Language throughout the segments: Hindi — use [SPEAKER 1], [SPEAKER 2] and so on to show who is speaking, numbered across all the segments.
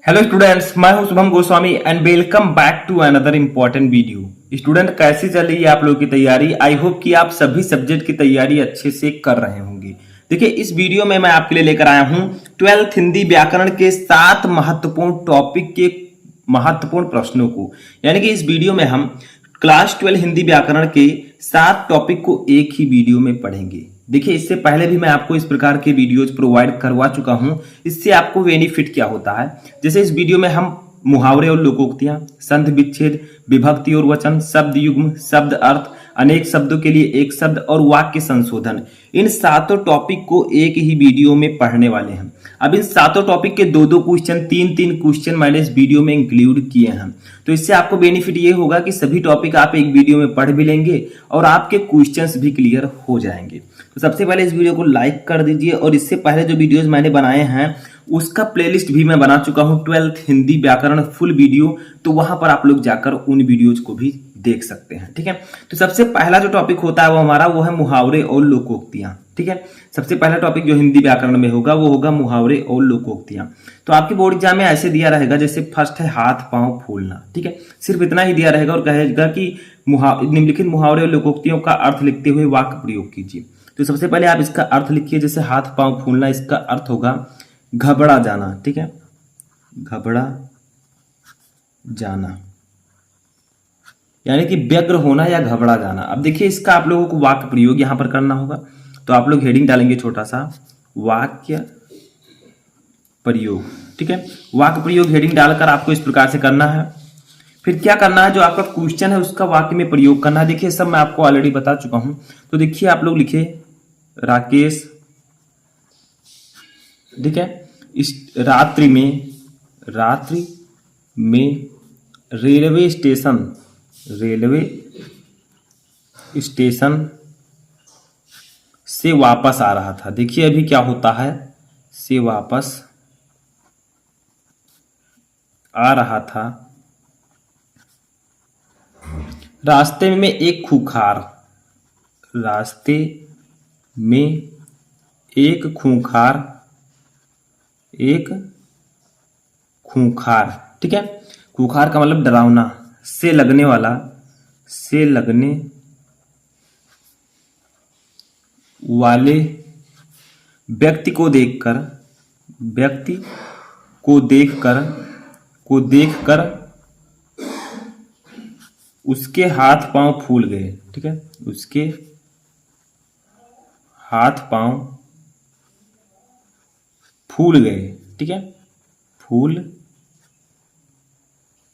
[SPEAKER 1] हेलो स्टूडेंट्स, मैं हूं Shubham Goswami and welcome back to another important video. Student, कैसी चल रही है आप लोगों की तैयारी? आई होप कि आप सभी सब्जेक्ट की तैयारी अच्छे से कर रहे होंगे। देखिए, इस वीडियो में मैं आपके लिए लेकर आया हूं 12th हिंदी व्याकरण के 7 महत्वपूर्ण टॉपिक के महत्वपूर्ण प्रश्नों को। यानी कि इस वीडियो में हम क्लास 12 हिंदी व्याकरण के 7 टॉपिक को एक ही वीडियो में पढ़ेंगे। देखिए, इससे पहले भी मैं आपको इस प्रकार के वीडियोज प्रोवाइड करवा चुका हूं। इससे आपको बेनिफिट क्या होता है? जैसे इस वीडियो में हम मुहावरे और लोकोक्तियां, संधि विच्छेद, विभक्ति और वचन, शब्द युग्म, शब्द अर्थ, अनेक शब्दों के लिए एक शब्द और वाक्य संशोधन, इन सातों टॉपिक को एक ही वीडियो में पढ़ने वाले हैं। अब इन सातों टॉपिक के दो दो क्वेश्चन, तीन तीन क्वेश्चन मैंने इस वीडियो में इंक्लूड किए हैं। तो इससे आपको बेनिफिट ये होगा कि सभी टॉपिक आप एक वीडियो में पढ़ भी लेंगे और आपके क्वेश्चंस भी क्लियर हो जाएंगे। तो सबसे पहले इस वीडियो को लाइक कर दीजिए, और इससे पहले जो वीडियोज मैंने बनाए हैं उसका प्लेलिस्ट भी मैं बना चुका हूं, 12th हिंदी व्याकरण फुल वीडियो। तो वहां पर आप लोग जाकर उन वीडियोज को भी देख सकते हैं। ठीक है, तो सबसे पहला जो टॉपिक होता है वो है मुहावरे और लोकोक्तियां। ठीक है, सबसे पहला टॉपिक जो हिंदी व्याकरण में होगा वो होगा मुहावरे और लोकोक्तियां। तो आपके बोर्ड एग्जाम में ऐसे दिया रहेगा, जैसे फर्स्ट है हाथ पांव फूलना। ठीक है, सिर्फ इतना ही दिया रहेगा और कहेगा कि निम्नलिखित मुहावरे और लोकोक्तियों का अर्थ लिखते हुए वाक्य प्रयोग कीजिए। तो सबसे पहले आप इसका अर्थ लिखिए। जैसे हाथ पांव फूलना, इसका अर्थ होगा घबरा जाना। ठीक है, घबरा जाना यानी कि व्यग्र होना या घबरा जाना। अब देखिए, इसका आप लोगों को वाक्य प्रयोग यहां पर करना होगा। तो आप लोग हेडिंग डालेंगे छोटा सा, वाक्य प्रयोग। ठीक है, वाक्य प्रयोग हेडिंग डालकर आपको इस प्रकार से करना है। फिर क्या करना है, जो आपका क्वेश्चन है उसका वाक्य में प्रयोग करना है। देखिए, सब मैं आपको ऑलरेडी बता चुका हूं। तो देखिए, आप लोग लिखे राकेश, ठीक है, इस रात्रि में रेलवे स्टेशन से वापस आ रहा था। देखिए अभी क्या होता है, से वापस आ रहा था। रास्ते में एक खूंखार ठीक है, खूंखार का मतलब डरावना, से लगने वाले व्यक्ति को देखकर उसके हाथ पांव फूल गए। ठीक है, उसके हाथ पांव फूल गए। ठीक है, फूल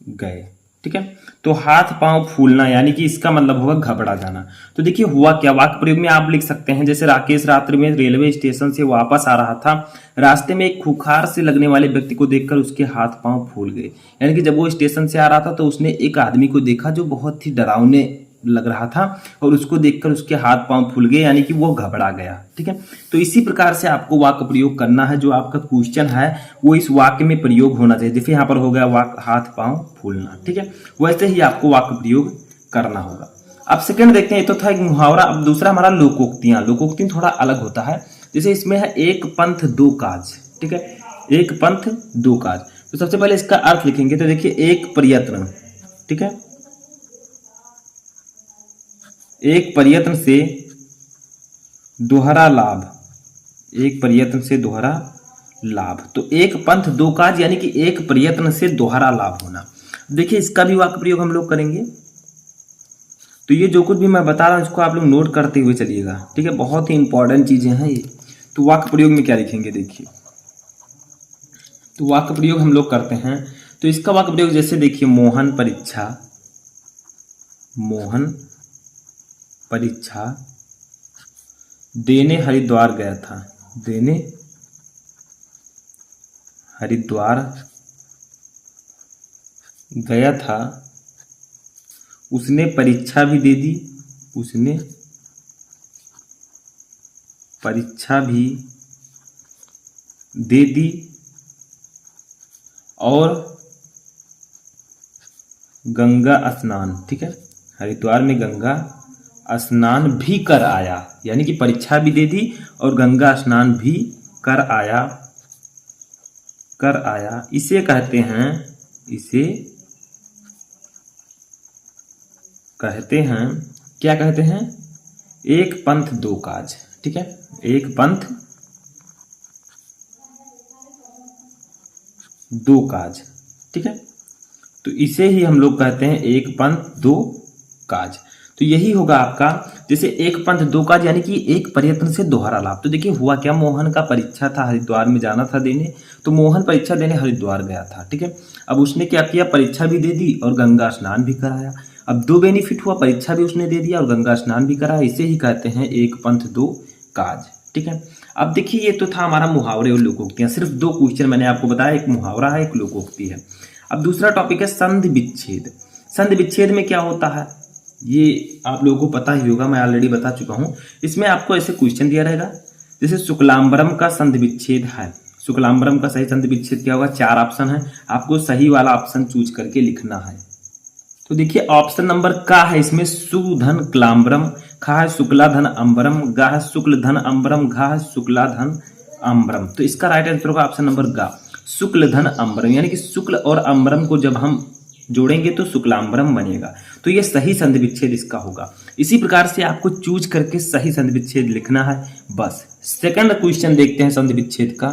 [SPEAKER 1] गए। ठीक है, तो हाथ पांव फूलना यानी कि इसका मतलब होगा घबरा जाना। तो देखिए हुआ क्या, वाक्य प्रयोग में आप लिख सकते हैं, जैसे राकेश रात्रि में रेलवे स्टेशन से वापस आ रहा था। रास्ते में एक खूंखार से लगने वाले व्यक्ति को देखकर उसके हाथ पांव फूल गए। यानी कि जब वो स्टेशन से आ रहा था तो उसने एक आदमी को देखा जो बहुत ही डरावने लग रहा था, और उसको देखकर उसके हाथ पांव फूल गए, यानी कि वो घबरा गया। ठीक है, तो इसी प्रकार से आपको वाक्य प्रयोग करना है। जो आपका क्वेश्चन है वो इस वाक्य में प्रयोग होना चाहिए। जैसे यहाँ पर हो गया वाक्य हाथ पांव फूलना। ठीक है, वैसे ही आपको वाक्य प्रयोग करना होगा। अब सेकंड देखते हैं, ये तो था एक मुहावरा। अब दूसरा हमारा लोकोक्तियां। लोकोक्तियां थोड़ा अलग होता है। जैसे इसमें है एक पंथ दो काज। ठीक है, एक पंथ दो काज। तो सबसे पहले इसका अर्थ लिखेंगे। तो देखिए, एक प्रयत्न, ठीक है, एक प्रयत्न से दोहरा लाभ, एक प्रयत्न से दोहरा लाभ। तो एक पंथ दो काज यानी कि एक प्रयत्न से दोहरा लाभ होना। देखिए, इसका भी वाक्य प्रयोग हम लोग करेंगे। तो ये जो कुछ भी मैं बता रहा हूं इसको आप लोग नोट करते हुए चलिएगा। ठीक है, बहुत ही इंपॉर्टेंट चीजें हैं ये। तो वाक्य प्रयोग में क्या लिखेंगे, देखिए, तो वाक्य प्रयोग हम लोग करते हैं। तो इसका वाक्य प्रयोग जैसे देखिए, मोहन परीक्षा देने हरिद्वार गया था। देने हरिद्वार गया था, उसने परीक्षा भी दे दी, उसने परीक्षा भी दे दी और गंगा स्नान, ठीक है, हरिद्वार में गंगा स्नान भी कर आया। यानी कि परीक्षा भी दे दी और गंगा स्नान भी कर आया। कर आया, इसे कहते हैं, इसे कहते हैं, क्या कहते हैं? एक पंथ दो काज। ठीक है, एक पंथ दो काज। ठीक है, तो इसे ही हम लोग कहते हैं एक पंथ दो काज। तो यही होगा आपका, जैसे एक पंथ दो काज यानी कि एक प्रयत्न से दोहरा लाभ। तो देखिए हुआ क्या, मोहन का परीक्षा था, हरिद्वार में जाना था देने, तो मोहन परीक्षा देने हरिद्वार गया था। ठीक है, अब उसने क्या किया, परीक्षा भी दे दी और गंगा स्नान भी कराया। अब दो बेनिफिट हुआ, परीक्षा भी उसने दे दिया और गंगा स्नान भी कराया। इसे ही कहते हैं एक पंथ दो काज। ठीक है, अब देखिए ये तो था हमारा मुहावरे और लोकोक्तियां, सिर्फ दो क्वेश्चन मैंने आपको बताया, एक मुहावरा है, एक लोकोक्ति है। अब दूसरा टॉपिक है संधि विच्छेद। संधि विच्छेद में क्या होता है ये आप लोगों को पता ही होगा, मैं ऑलरेडी बता चुका हूं। इसमें आपको ऐसे क्वेश्चन दिया रहेगा, जैसे शुक्लांबरम का संधि विच्छेद है, शुक्लांबरम का सही संधि विच्छेद क्या होगा? 4 ऑप्शन है, आपको सही वाला ऑप्शन चूज करके लिखना है। तो देखिए ऑप्शन नंबर का है इसमें, सुधन क्लांबरम, खा है शुक्ला धन अंबरम, गा है शुक्ल धन अंबरम, घा है शुक्ला धन अंबरम। तो इसका राइट आंसर होगा ऑप्शन नंबर गा, शुक्ल धन अंबरम, यानी कि शुक्ल और अंबरम को जब हम जोड़ेंगे तो शुक्लांबरम बनेगा। तो ये सही संधि विच्छेद इसका होगा। इसी प्रकार से आपको चूज करके सही संधि विच्छेद लिखना है बस। सेकंड क्वेश्चन देखते हैं संधि विच्छेद का।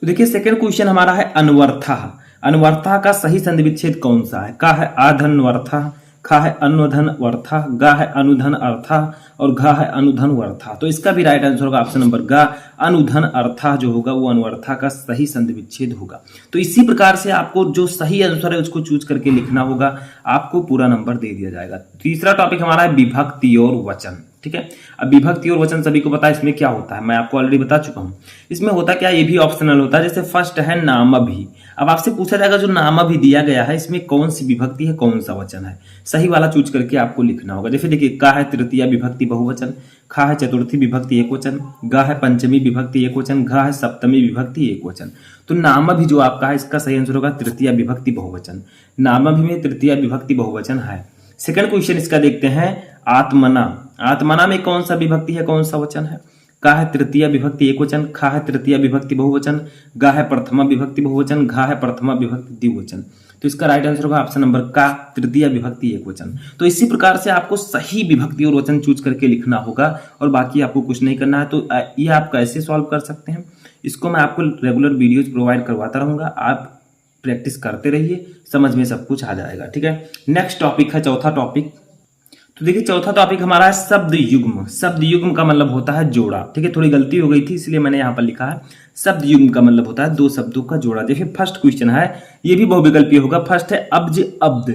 [SPEAKER 1] तो देखिए सेकंड क्वेश्चन हमारा है अनवर्थः। अनवर्थः का सही संधि विच्छेद कौन सा है? का है आधनवर्थः, खा है अनुधन वर्थः, गा है अनुधन अर्थः और घा है अनुधन वर्थः। तो इसका भी राइट आंसर होगा ऑप्शन नंबर गा, अनुधन अर्थः जो होगा वो अनवर्थः का सही संधि विच्छेद होगा। तो इसी प्रकार से आपको जो सही आंसर है उसको चूज करके लिखना होगा, आपको पूरा नंबर दे दिया जाएगा। तीसरा टॉपिक हमारा है विभक्ति और वचन। ठीक है, अब विभक्ति और वचन सभी को पता है इसमें क्या होता है, मैं आपको ऑलरेडी बता चुका हूं। इसमें होता क्या, ये भी ऑप्शनल होता है। जैसे फर्स्ट है नामभी। अब आपसे पूछा जाएगा जो नामभी दिया गया है इसमें कौन सी विभक्ति है, कौन सा वचन है, सही वाला चूज करके आपको लिखना होगा। जैसे देखिए का है तृतीया विभक्ति बहुवचन, खा है चतुर्थी विभक्ति एक वचन, गा है पंचमी विभक्ति एक वचन, घा है सप्तमी विभक्ति एक वचन। तो नामभी जो आपका है इसका सही आंसर होगा तृतीया विभक्ति बहुवचन। नामभी में तृतीया विभक्ति बहुवचन है। सेकंड क्वेश्चन इसका देखते हैं आत्मना। आत्मना में कौन सा विभक्ति है, कौन सा वचन है? का है तृतीया विभक्ति एक वचन, खा है तृतीया विभक्ति बहुवचन, गा है प्रथमा विभक्ति बहुवचन, घा है प्रथमा विभक्ति द्विवचन। तो इसका राइट आंसर होगा ऑप्शन नंबर का, तृतीया विभक्ति एक वचन। तो इसी प्रकार से आपको सही विभक्ति और वचन चूज करके लिखना होगा और बाकी आपको कुछ नहीं करना है। तो ये आप कैसे सॉल्व कर सकते हैं, इसको मैं आपको रेगुलर वीडियोज प्रोवाइड करवाता रहूंगा, आप प्रैक्टिस करते रहिए, समझ में सब कुछ आ जाएगा। ठीक है, नेक्स्ट टॉपिक है चौथा टॉपिक। तो देखिए चौथा टॉपिक हमारा है शब्द युग्म। शब्द युग्म का मतलब होता है जोड़ा। ठीक है, थोड़ी गलती हो गई थी इसलिए मैंने यहाँ पर लिखा है शब्द युग्म का मतलब होता है दो शब्दों का जोड़ा। देखिए फर्स्ट क्वेश्चन है, ये भी बहुविकल्पीय होगा। फर्स्ट है अब्ज अब्द,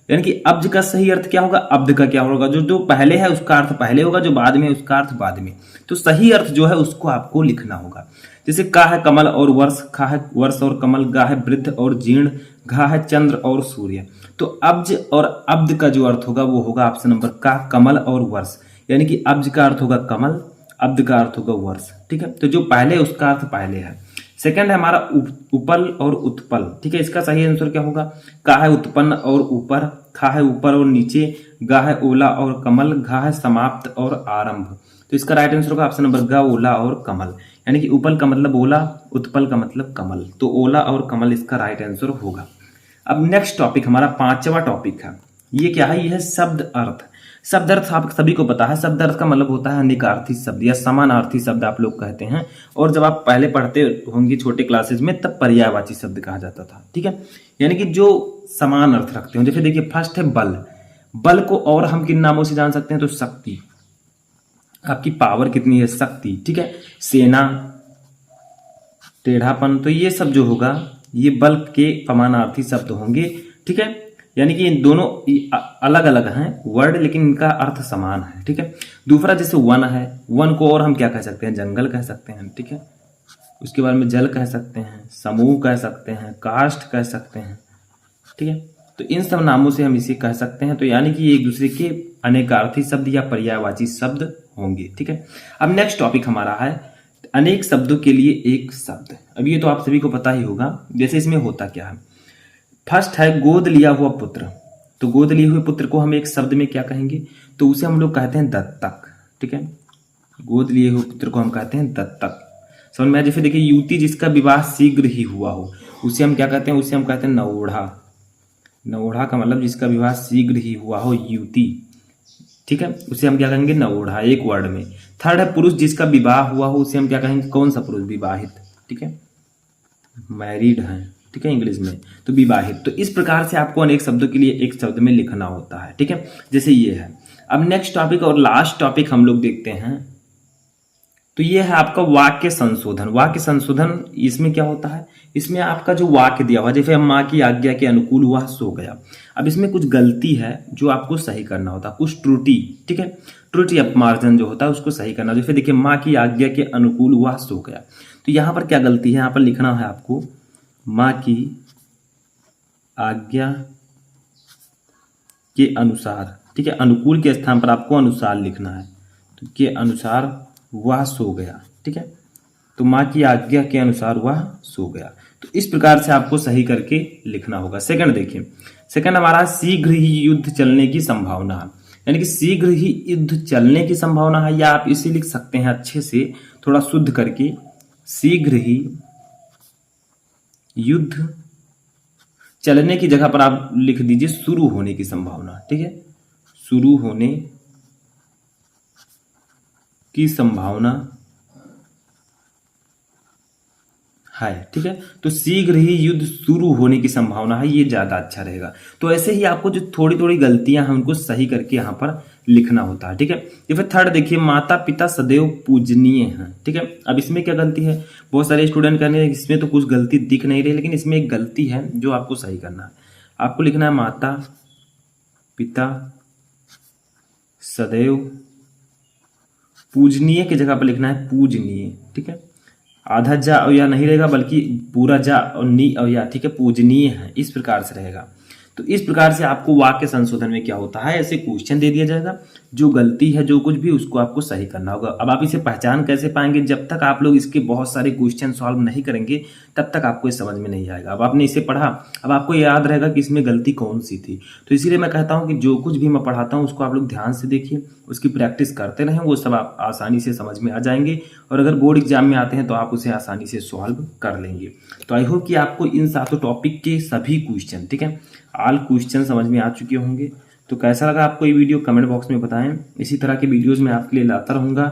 [SPEAKER 1] यानी कि अब्ज का सही अर्थ क्या होगा, अब्द का क्या होगा? जो पहले है उसका अर्थ पहले होगा, जो बाद में उसका अर्थ बाद में। तो सही अर्थ जो है उसको आपको लिखना होगा। जैसे का है कमल और वर्ष, खा है वर्ष और कमल, गा है वृद्ध और जीर्ण, घा है चंद्र और सूर्य। तो अब्ज और अब्द का जो अर्थ होगा वो होगा ऑप्शन नंबर का, कमल और वर्ष। यानी कि अब्ज का अर्थ होगा कमल, अब्द का अर्थ होगा वर्ष। ठीक है, तो जो पहले है उसका अर्थ पहले है। सेकंड है हमारा उपल और उत्पल। ठीक है, इसका सही आंसर क्या होगा? का है उत्पन्न और ऊपर, खा है ऊपर और नीचे, गा है ओला और कमल, घा है समाप्त और आरंभ। तो इसका राइट आंसर होगा ऑप्शन नंबर गा, ओला और कमल। यानी कि उपल का मतलब ओला, उत्पल का मतलब कमल। तो ओला और कमल इसका राइट आंसर होगा। अब नेक्स्ट टॉपिक हमारा पांचवा टॉपिक है। ये क्या है? ये है शब्द अर्थ। शब्द अर्थ आप सभी को पता है, शब्द अर्थ का मतलब होता है अनेकार्थी शब्द या समानार्थी शब्द आप लोग कहते हैं। और जब आप पहले पढ़ते होंगे छोटे क्लासेज में तब पर्यायवाची शब्द कहा जाता था। ठीक है, यानी कि जो समान अर्थ रखते हो। जैसे देखिए फर्स्ट है बल। बल को और हम किन नामों से जान सकते हैं? तो शक्ति, आपकी पावर कितनी है, शक्ति। ठीक है, सेना, टेढ़ापन। तो ये सब जो होगा ये बल के समानार्थी शब्द होंगे। ठीक है, यानी कि इन दोनों अलग अलग हैं वर्ड लेकिन इनका अर्थ समान है। ठीक है, दूसरा जैसे वन है, वन को और हम क्या कह सकते हैं? जंगल कह सकते हैं। ठीक है, उसके बाद में जल कह सकते हैं, समूह कह सकते हैं, काष्ठ कह सकते हैं। ठीक है, तो इन सब नामों से हम इसे कह सकते हैं। तो यानी कि एक दूसरे के अनेकार्थी शब्द या पर्यायवाची शब्द होंगे। ठीक है, अब नेक्स्ट टॉपिक हमारा है अनेक शब्दों के लिए एक शब्द। अब ये तो आप सभी को पता ही होगा। जैसे इसमें होता क्या है, फर्स्ट है गोद लिया हुआ पुत्र। तो गोद लिए हुए पुत्र को हम एक शब्द में क्या कहेंगे? तो उसे हम लोग कहते हैं दत्तक। ठीक है, गोद लिए हुए पुत्र को हम कहते हैं दत्तक। समझ में आया? जैसे देखिए युवती जिसका विवाह शीघ्र ही हुआ हो, उसे हम क्या कहते हैं? उसे हम कहते हैं नवोढ़ा। नवोढ़ा का मतलब जिसका विवाह शीघ्र ही हुआ हो, युवती, ठीक है, उसे हम क्या कहेंगे? नवोढ़ा, एक वर्ड में। थर्ड है पुरुष जिसका विवाह हुआ हो, उसे हम क्या कहेंगे? कौन सा पुरुष? विवाहित, ठीक है, मैरिड है, ठीक है, इंग्लिश में तो विवाहित। तो इस प्रकार से आपको अनेक शब्दों के लिए एक शब्द में लिखना होता है, ठीक है, जैसे ये है। अब नेक्स्ट टॉपिक और लास्ट टॉपिक हम लोग देखते हैं, तो ये है आपका वाक्य संशोधन। वाक्य संशोधन इसमें क्या होता है? इसमें आपका जो वाक्य दिया हुआ, जैसे माँ की आज्ञा के अनुकूल वह सो गया, अब इसमें कुछ गलती है जो आपको सही करना होता है, कुछ त्रुटि, ठीक है, त्रुटि अपमार्जन जो होता है उसको सही करना। जैसे देखिए माँ की आज्ञा के अनुकूल वह सो गया, तो यहाँ पर क्या गलती है? यहाँ पर लिखना है आपको माँ की आज्ञा के अनुसार, ठीक है, अनुकूल के स्थान पर आपको अनुसार लिखना है, तो के अनुसार वह सो गया, ठीक है, तो माँ की आज्ञा के अनुसार वह सो गया। तो इस प्रकार से आपको सही करके लिखना होगा। सेकंड देखिए, सेकंड हमारा शीघ्र ही युद्ध चलने की संभावना, यानी कि शीघ्र ही युद्ध चलने की संभावना है, या आप इसे लिख सकते हैं अच्छे से थोड़ा शुद्ध करके, शीघ्र ही युद्ध चलने की जगह पर आप लिख दीजिए शुरू होने की संभावना, ठीक है, शुरू होने की संभावना है, ठीक है, तो शीघ्र ही युद्ध शुरू होने की संभावना है, ये ज्यादा अच्छा रहेगा। तो ऐसे ही आपको जो थोड़ी थोड़ी गलतियां हैं उनको सही करके यहाँ पर लिखना होता है, ठीक है। ये फिर थर्ड देखिए, माता पिता सदैव पूजनीय हैं, ठीक है। अब इसमें क्या गलती है? बहुत सारे स्टूडेंट कहने हैं इसमें तो कुछ गलती दिख नहीं रही, लेकिन इसमें एक गलती है जो आपको सही करना है। आपको लिखना है माता पिता सदैव पूजनीय की जगह पर लिखना है पूजनीय, ठीक है, आधा जा और या नहीं रहेगा बल्कि पूरा जा और नी और या, ठीक है, पूजनीय है, इस प्रकार से रहेगा। तो इस प्रकार से आपको वाक्य संशोधन में क्या होता है, ऐसे क्वेश्चन दे दिया जाएगा, जो गलती है जो कुछ भी उसको आपको सही करना होगा। अब आप इसे पहचान कैसे पाएंगे? जब तक आप लोग इसके बहुत सारे क्वेश्चन सॉल्व नहीं करेंगे तब तक आपको ये समझ में नहीं आएगा। अब आपने इसे पढ़ा, अब आपको याद रहेगा कि इसमें गलती कौन सी थी। तो इसीलिए मैं कहता हूँ कि जो कुछ भी मैं पढ़ाता हूँ उसको आप लोग ध्यान से देखिए, उसकी प्रैक्टिस करते रहें, वो सब आप आसानी से समझ में आ जाएंगे, और अगर बोर्ड एग्जाम में आते हैं तो आप उसे आसानी से सॉल्व कर लेंगे। तो आई होप कि आपको इन सातों टॉपिक के सभी क्वेश्चन, ठीक है, ऑल क्वेश्चन समझ में आ चुके होंगे। तो कैसा लगा आपको ये वीडियो कमेंट बॉक्स में बताएं। इसी तरह के वीडियोस मैं आपके लिए लाता रहूँगा।